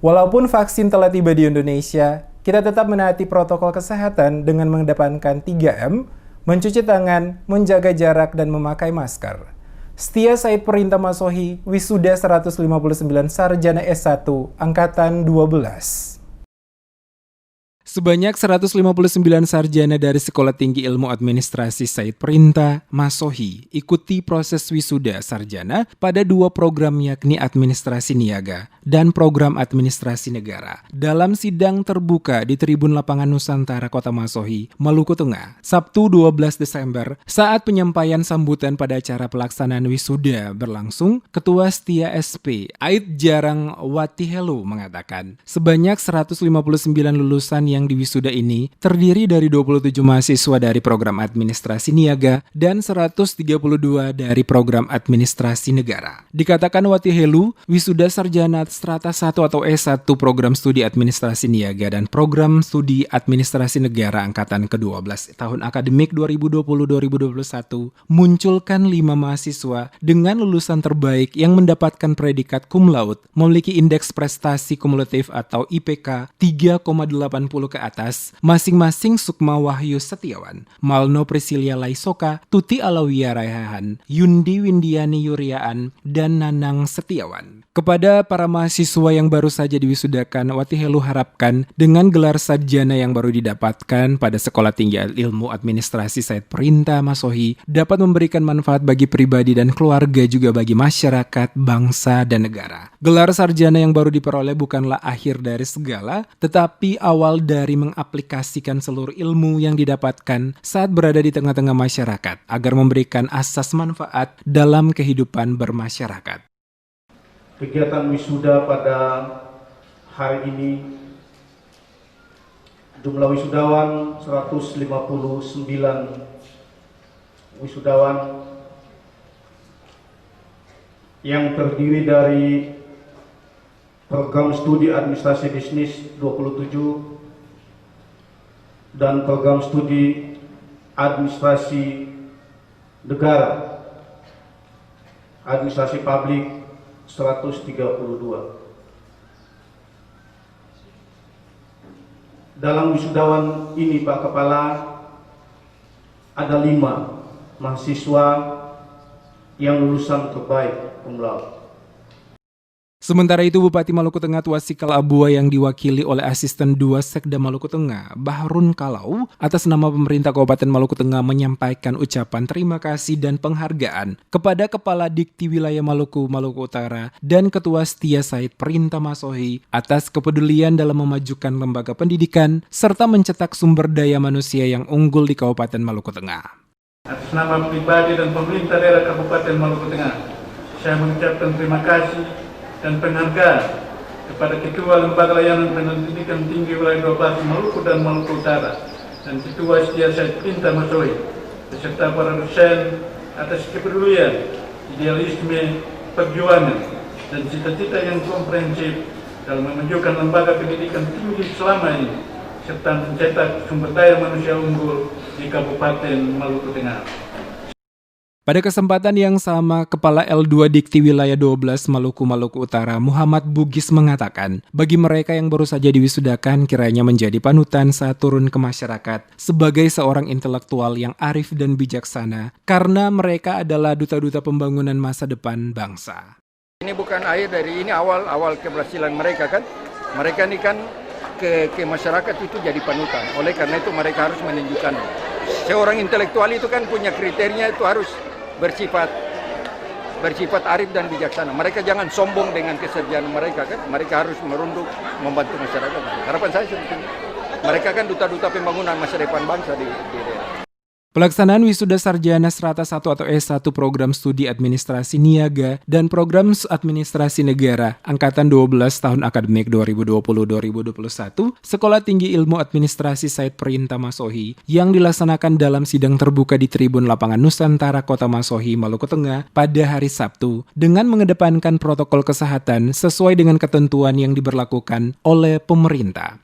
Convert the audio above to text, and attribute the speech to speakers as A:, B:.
A: Walaupun vaksin telah tiba di Indonesia, kita tetap menaati protokol kesehatan dengan mengedepankan 3M, mencuci tangan, menjaga jarak, dan memakai masker. Setia Said Perinta Masohi, wisuda 159 sarjana S1, Angkatan 12. Sebanyak 159 sarjana dari Sekolah Tinggi Ilmu Administrasi Said Perinta Masohi ikuti proses wisuda sarjana pada 2 program yakni Administrasi Niaga dan Program Administrasi Negara dalam sidang terbuka di Tribun Lapangan Nusantara Kota Masohi, Maluku Tengah, Sabtu 12 Desember. Saat penyampaian sambutan pada acara pelaksanaan wisuda berlangsung, Ketua Setia SP Aid Jarang Watihelu mengatakan, sebanyak 159 lulusan yang di wisuda ini terdiri dari 27 mahasiswa dari program administrasi niaga dan 132 dari program administrasi negara. Dikatakan Watihelu, wisuda sarjana strata 1 atau S1 program studi administrasi niaga dan program studi administrasi negara angkatan ke-12 tahun akademik 2020-2021 munculkan 5 mahasiswa dengan lulusan terbaik yang mendapatkan predikat cum laude, memiliki indeks prestasi kumulatif atau IPK 3,80 ke atas, masing-masing Sukma Wahyu Setiawan, Malno Priscilia Laisoka, Tuti Alawia Raihan, Yundi Windiani Yuryaan, dan Nanang Setiawan. Kepada para mahasiswa yang baru saja diwisudakan, Watihelu harapkan dengan gelar sarjana yang baru didapatkan pada Sekolah Tinggi Ilmu Administrasi Said Perinta Masohi dapat memberikan manfaat bagi pribadi dan keluarga juga bagi masyarakat, bangsa, dan negara. Gelar sarjana yang baru diperoleh bukanlah akhir dari segala, tetapi awal dari mengaplikasikan seluruh ilmu yang didapatkan saat berada di tengah-tengah masyarakat agar memberikan asas manfaat dalam kehidupan bermasyarakat.
B: Kegiatan wisuda pada hari ini, jumlah wisudawan 159 wisudawan yang terdiri dari program studi administrasi bisnis 27 dan program studi administrasi negara, administrasi publik 132. Dalam wisudawan ini, Pak Kepala, ada 5 mahasiswa yang lulusan terbaik cum laude.
A: Sementara itu, Bupati Maluku Tengah Tuasikal Abua yang diwakili oleh Asisten 2 Sekda Maluku Tengah, Bahrun Kalau, atas nama pemerintah Kabupaten Maluku Tengah menyampaikan ucapan terima kasih dan penghargaan kepada Kepala Dikti Wilayah Maluku, Maluku Utara, dan Ketua Setia Said Perinta Masohi atas kepedulian dalam memajukan lembaga pendidikan serta mencetak sumber daya manusia yang unggul di Kabupaten Maluku Tengah.
C: Atas nama pribadi dan pemerintah daerah Kabupaten Maluku Tengah, saya mengucapkan terima kasih dan penghargaan kepada Ketua Lembaga Layanan Pendidikan Tinggi Wilayah 12 Maluku dan Maluku Utara dan Ketua Setia Said Perinta Masohi beserta para dosen atas kepedulian, idealisme, perjuangan dan cita-cita yang komprehensif dalam memajukan lembaga pendidikan tinggi selama ini serta mencetak sumber daya manusia unggul di Kabupaten Maluku Tengah.
A: Pada kesempatan yang sama, Kepala L2 Dikti Wilayah 12 Maluku Utara, Muhammad Bugis mengatakan, bagi mereka yang baru saja diwisudakan kiranya menjadi panutan saat turun ke masyarakat sebagai seorang intelektual yang arif dan bijaksana karena mereka adalah duta-duta pembangunan masa depan bangsa.
D: Ini bukan akhir dari ini awal keberhasilan mereka kan. Mereka ini kan ke masyarakat itu jadi panutan. Oleh karena itu mereka harus menunjukkan. Seorang intelektual itu kan punya kriteria itu harus bersifat arif dan bijaksana. Mereka jangan sombong dengan kesejahteraan mereka kan. Mereka harus merunduk membantu masyarakat. Harapan saya seperti ini. Mereka kan duta-duta pembangunan masa depan bangsa di daerah.
A: Pelaksanaan wisuda sarjana strata 1 atau S1 program studi administrasi niaga dan program administrasi negara angkatan 12 tahun akademik 2020-2021 Sekolah Tinggi Ilmu Administrasi Said Perinta Masohi yang dilaksanakan dalam sidang terbuka di Tribun Lapangan Nusantara Kota Masohi, Maluku Tengah pada hari Sabtu dengan mengedepankan protokol kesehatan sesuai dengan ketentuan yang diberlakukan oleh pemerintah.